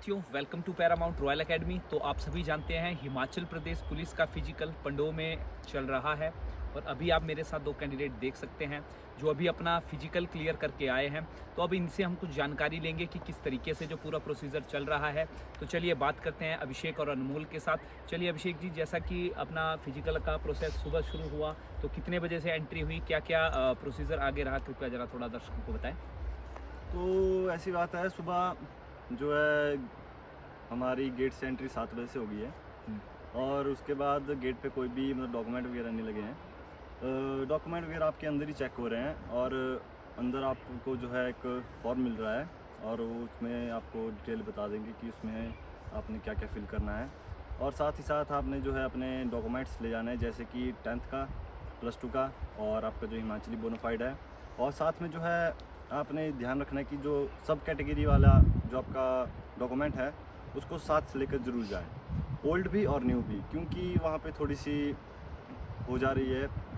Welcome to Paramount Royal Academy. तो आप सभी जानते हैं हिमाचल प्रदेश पुलिस का फिजिकल पंडोह में चल रहा है और अभी आप मेरे साथ दो कैंडिडेट देख सकते हैं जो अभी अपना फिजिकल क्लियर करके आए हैं। तो अब इनसे हम कुछ जानकारी लेंगे कि किस तरीके से जो पूरा प्रोसीजर चल रहा है। तो चलिए बात करते हैं अभिषेक और अनमोल के साथ। चलिए अभिषेक जी, जैसा कि अपना फिजिकल का प्रोसेस सुबह शुरू हुआ तो कितने बजे से एंट्री हुई, क्या क्या प्रोसीजर आगे रहा, कृपया ज़रा थोड़ा दर्शकों को बताएं। तो ऐसी बात है, सुबह जो है हमारी गेट से एंट्री 7 बजे से हो गई है और उसके बाद गेट पे कोई भी मतलब डॉक्यूमेंट वगैरह नहीं लगे हैं। डॉक्यूमेंट वगैरह आपके अंदर ही चेक हो रहे हैं और अंदर आपको जो है एक फॉर्म मिल रहा है और वो उसमें आपको डिटेल बता देंगे कि उसमें आपने क्या क्या फिल करना है। और साथ ही साथ आपने जो है अपने डॉक्यूमेंट्स ले जाना है, जैसे कि 10th का, +2 का और आपका जो हिमाचली बोनाफाइड है। और साथ में जो है आपने ध्यान रखना है कि जो सब कैटेगरी वाला जो आपका डॉक्यूमेंट है उसको साथ से लेकर ज़रूर जाएं, ओल्ड भी और न्यू भी, क्योंकि वहाँ पे थोड़ी सी हो जा रही है।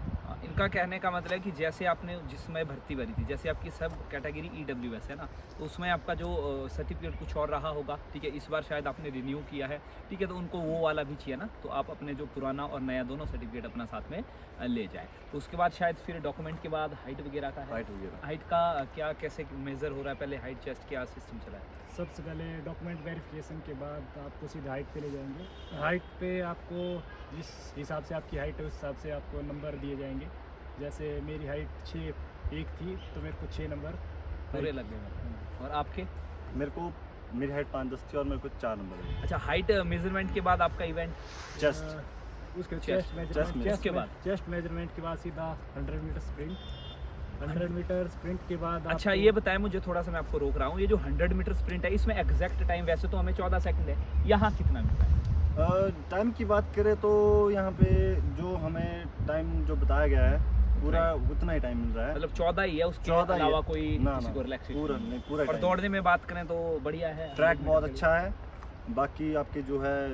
इनका कहने का मतलब है कि जैसे आपने जिसमें भर्ती भरी थी, जैसे आपकी सब कैटेगरी EWS है ना, तो उसमें आपका जो सर्टिफिकेट कुछ और रहा होगा, ठीक है, इस बार शायद आपने रिन्यू किया है, ठीक है, तो उनको वो वाला भी चाहिए ना, तो आप अपने जो पुराना और नया दोनों सर्टिफिकेट अपना साथ में ले जाए। तो उसके बाद शायद फिर डॉक्यूमेंट के बाद हाइट वगैरह का है। हाइट का क्या कैसे मेज़र हो रहा है, पहले हाइट चेस्ट क्या सिस्टम चला है? सबसे पहले डॉक्यूमेंट वेरिफिकेशन के बाद आपको सीधा हाइट पे ले जाएंगे। हाइट पे आपको जिस हिसाब से आपकी हाइट है उस हिसाब से आपको नंबर दिए जाएंगे। जैसे मेरी हाइट 6'1" थी तो मेरे को 6 नंबर पूरे लग गए। और आपके? मेरी हाइट 5'10" थी और मेरे को 4 नंबर है। अच्छा, हाइट मेजरमेंट के बाद आपका इवेंट चेस्ट, उसके चेस्ट चेस्ट मेजरमेंट के बाद सीधा 100 मीटर स्प्रिंट। 100 मीटर स्प्रिंट के बाद अच्छा ये बताएं मुझे, थोड़ा सा मैं आपको रोक रहा हूँ, ये जो 100 मीटर स्प्रिंट है इसमें एग्जैक्ट टाइम वैसे तो हमें 14 सेकंड है, यहाँ कितना मिलता है? टाइम की बात करें तो यहाँ पे जो हमें टाइम जो बताया गया है पूरा उतना ही टाइम मिल रहा है, मतलब 14 ही है, उसके अलावा कोई किसी को रिलैक्सेशन पूरा। और दौड़ने में बात करें तो बढ़िया है, ट्रैक बहुत अच्छा है। बाकी आपके जो है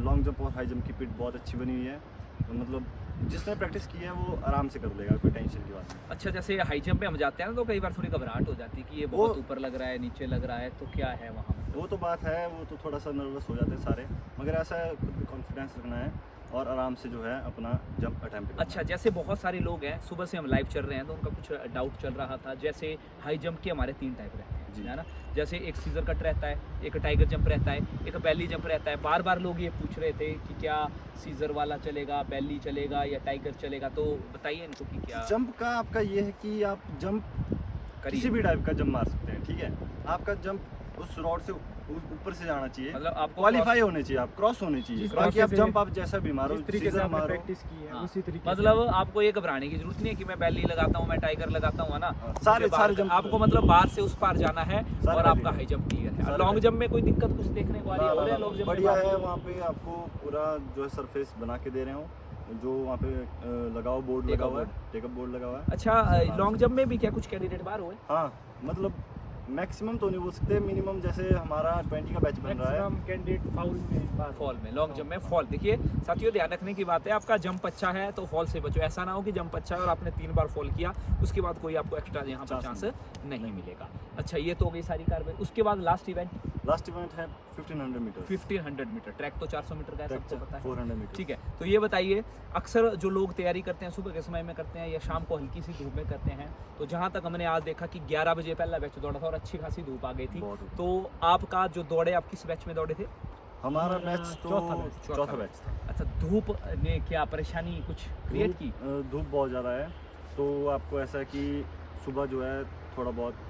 लॉन्ग जंप और हाई जंप की पिट बहुत अच्छी बनी हुई है, तो मतलब जिसने प्रैक्टिस की है वो आराम से कर लेगा, कोई टेंशन की बात नहीं। अच्छा, जैसे हाई जंप में हम जाते हैं ना तो कई बार थोड़ी घबराहट हो जाती है कि ये बहुत ऊपर लग रहा है, नीचे लग रहा है, तो क्या है वहाँ? वो तो बात है, वो तो थोड़ा सा नर्वस हो जाते हैं सारे, मगर ऐसा है खुद पे कॉन्फिडेंस रखना है और आराम से जो है अपना जंप अटेम्प्ट करना। अच्छा, जैसे बहुत सारे लोग हैं, सुबह से हम लाइव चल रहे हैं तो उनका कुछ डाउट चल रहा था। जैसे हाई जंप के हमारे 3 टाइप रहते हैं, है ना, जैसे एक सीजर कट रहता है, एक टाइगर जंप रहता है, एक बेली जंप रहता है। बार बार लोग ये पूछ रहे थे कि क्या सीजर वाला चलेगा, बेली चलेगा या टाइगर चलेगा, तो बताइए इनको कि क्या जंप का आपका ये है कि आप जंप किसी भी टाइप का जंप मार सकते हैं, ठीक है। आपका जंप उस रॉड से ऊपर से जाना चाहिए, मतलब आपको क्वालिफाई होने चाहिए, आप क्रॉस होने चाहिए। बाकी आप जंप आप जैसा भी मारो, तरीके से आपने प्रैक्टिस की है उसी तरीके मतलब आपको ये घबराने की जरूरत नहीं है कि मैं बेली लगाता हूँ, मैं टाइगर लगाता हूँ, है ना। सारे जंप आपको मतलब बाहर से उस पार जाना है और आपका हाई जंप क्लियर है। लॉन्ग जंप में कोई दिक्कत कुछ देखने को आ रही है? लॉन्ग जंप बढ़िया है, वहाँ पे आपको पूरा जो है सरफेस बना के दे रहे हो, जो वहाँ पे लगाओ बोर्ड लगा हुआ है, टेकअप बोर्ड लगा हुआ है। अच्छा, लॉन्ग जंप में भी क्या कुछ कैंडिडेट बाहर हुए? हाँ, मतलब मैक्सिमम तो नहीं बोल सकते, मिनिमम जैसे हमारा 20 का बैच बन रहा है। कैंडिडेट फॉल में लॉन्ग जंप में फॉल। देखिए साथियों, ध्यान रखने की बात है, आपका जंप अच्छा है तो फॉल से बचो। ऐसा ना हो कि जंप अच्छा है और आपने 3 बार फॉल किया, उसके बाद कोई आपको एक्स्ट्रा यहाँ पर चांस नहीं मिलेगा। अच्छा, ये तो हो गई सारी कार्रवाई। उसके बाद लास्ट इवेंट है 1500 मीटर। 1500 मीटर ट्रैक तो 400 मीटर का है, सबको पता है। 400 मीटर, ठीक है। तो ये बताइए, अक्सर जो लोग तैयारी करते हैं सुबह के समय में करते हैं या शाम को हल्की सी धूप में करते हैं, तो जहाँ तक हमने आज देखा कि 11 बजे पहला बैच दौड़ा था और अच्छी खासी धूप आ गई थी। तो आपका जो दौड़े, आप किस बैच में दौड़े थे? हमारा बैच तो चौथा बैच था। अच्छा, धूप ने क्या परेशानी कुछ क्रिएट की? धूप बहुत ज़्यादा है, तो आपको ऐसा है कि सुबह जो है थोड़ा बहुत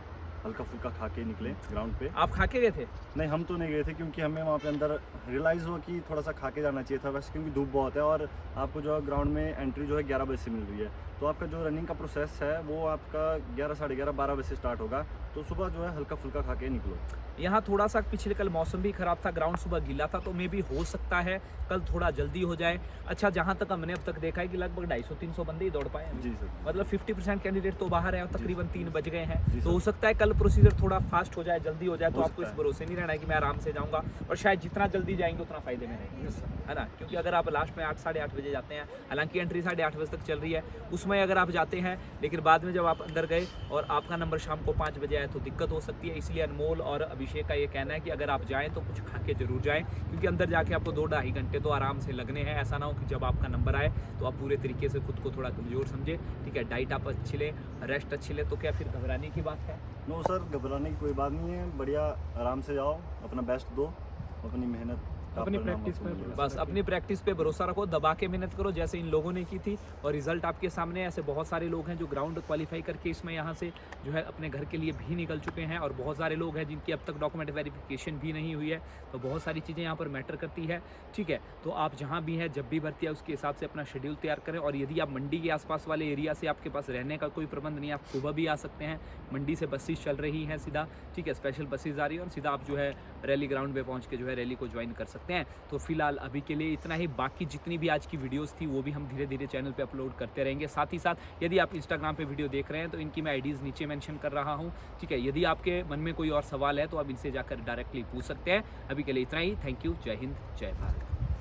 हल्का फुल्का खा के निकले ग्राउंड पे। आप खा के गए थे? नहीं, हम तो नहीं गए थे, क्योंकि हमें वहाँ पे अंदर रियलाइज़ हुआ कि थोड़ा सा खा के जाना चाहिए था वैसे, क्योंकि धूप बहुत है और आपको जो है ग्राउंड में एंट्री जो है 11 बजे से मिल रही है, तो आपका जो रनिंग का प्रोसेस है वो आपका 11, साढ़े 11, 12 बजे से स्टार्ट होगा, तो सुबह जो है हल्का फुल्का खा के निकलो। यहाँ थोड़ा सा पिछले कल मौसम भी खराब था, ग्राउंड सुबह गीला था, तो मे भी हो सकता है कल थोड़ा जल्दी हो जाए। अच्छा, जहाँ तक हमने अब तक देखा है कि लगभग 250-300 बंदे ही दौड़ पाए हैं। जी सर, मतलब 50% कैंडिडेट तो बाहर है और तकरीबन 3 बज गए हैं, तो हो सकता है कल प्रोसीजर थोड़ा फास्ट हो जाए, जल्दी हो जाए, तो हो आपको सकता इस है। भरोसे नहीं रहना है कि मैं आराम से जाऊँगा, और शायद जितना जल्दी जाएंगे उतना फ़ायदे में रहेंगे, है ना। क्योंकि अगर आप लास्ट में 8 साढ़े 8 बजे जाते हैं, हालांकि एंट्री 8:30 बजे तक चल रही है, उसमें अगर आप जाते हैं लेकिन बाद में जब आप अंदर गए और आपका नंबर शाम को 5 बजे आया तो दिक्कत हो सकती है। इसलिए अनमोल और अभिषेक का ये कहना है कि अगर आप जाएँ तो कुछ खा के जरूर जाएँ, क्योंकि अंदर जाके आपको 2-2.5 घंटे तो आराम से लगने हैं। ऐसा ना हो कि जब आपका नंबर आए तो आप पूरे तरीके से खुद को थोड़ा कमज़ोर समझे, ठीक है। डाइट आप अच्छी लें, रेस्ट अच्छी लें, तो क्या फिर घबराने की बात है? नो सर, घबराने की कोई बात नहीं है, बढ़िया आराम से जाओ, अपना बेस्ट दो, अपनी मेहनत का अपनी परिणाम प्रैक्टिस आपको पे मिलेगा। बस अपनी प्रैक्टिस पे भरोसा रखो, दबा के मेहनत करो जैसे इन लोगों ने की थी, और रिजल्ट आपके सामने है। ऐसे बहुत सारे लोग हैं जो ग्राउंड क्वालिफाई करके इसमें यहाँ से जो है अपने घर के लिए भी निकल चुके हैं, और बहुत सारे लोग हैं जिनकी अब तक डॉक्यूमेंट वेरिफिकेशन भी नहीं हुई है। तो बहुत सारी चीज़ें यहाँ पर मैटर करती है, ठीक है। तो आप जहाँ भी हैं, जब भी भर्ती है, उसके हिसाब से अपना शेड्यूल तैयार करें। और यदि आप मंडी के आसपास वाले एरिया से आपके पास रहने का कोई प्रबंध नहीं है, आप सुबह भी आ सकते हैं। मंडी से बसेस चल रही हैं सीधा, ठीक है, स्पेशल बसेस आ रही है, और सीधा आप जो है रैली ग्राउंड पे पहुँच के जो है रैली को ज्वाइन कर सकते हैं। तो फिलहाल अभी के लिए इतना ही। बाकी जितनी भी आज की वीडियोस थी वो भी हम धीरे धीरे चैनल पे अपलोड करते रहेंगे। साथ ही साथ यदि आप इंस्टाग्राम पे वीडियो देख रहे हैं तो इनकी मैं आईडीज़ नीचे मेंशन कर रहा हूँ, ठीक है। यदि आपके मन में कोई और सवाल है तो आप इनसे जाकर डायरेक्टली पूछ सकते हैं। अभी के लिए इतना ही। Thank you. जय हिंद, जय भारत।